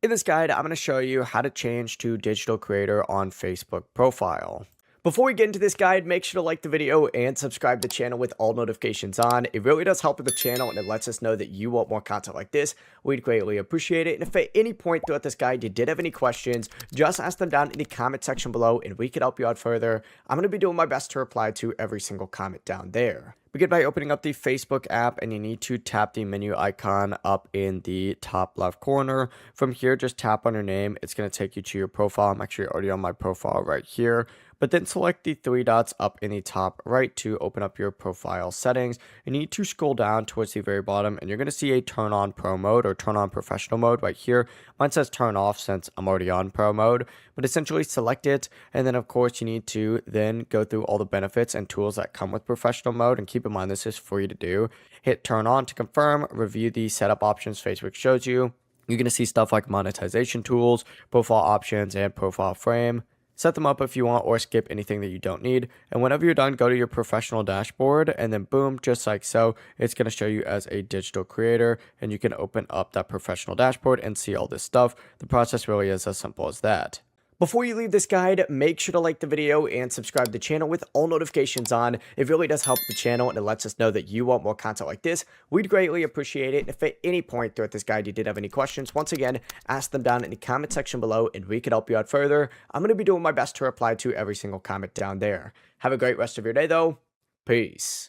In this guide, I'm going to show you how to change to digital creator on Facebook profile. Before we get into this guide, make sure to like the video and subscribe to the channel with all notifications on. It really does help with the channel and it lets us know that you want more content like this. We'd greatly appreciate it. And if at any point throughout this guide you did have any questions, just ask them down in the comment section below and we can help you out further. I'm going to be doing my best to reply to every single comment down there. Begin by opening up the Facebook app and you need to tap the menu icon up in the top left corner. From here, just tap on your name. It's going to take you to your profile. I'm actually already on my profile right here. But then select the three dots up in the top right to open up your profile settings. You need to scroll down towards the very bottom and you're going to see a turn on pro mode or turn on professional mode right here. Mine says turn off since I'm already on pro mode, but essentially select it. And then of course you need to then go through all the benefits and tools that come with professional mode, and keep in mind this is free to do. Hit turn on to confirm, review the setup options Facebook shows you. You're going to see stuff like monetization tools, profile options, and profile frame. Set them up if you want or skip anything that you don't need. And whenever you're done, go to your professional dashboard and then boom, just like so, it's going to show you as a digital creator and you can open up that professional dashboard and see all this stuff. The process really is as simple as that. Before you leave this guide, make sure to like the video and subscribe to the channel with all notifications on. It really does help the channel and it lets us know that you want more content like this. We'd greatly appreciate it. And if at any point throughout this guide you did have any questions, once again, ask them down in the comment section below and we can help you out further. I'm going to be doing my best to reply to every single comment down there. Have a great rest of your day though. Peace.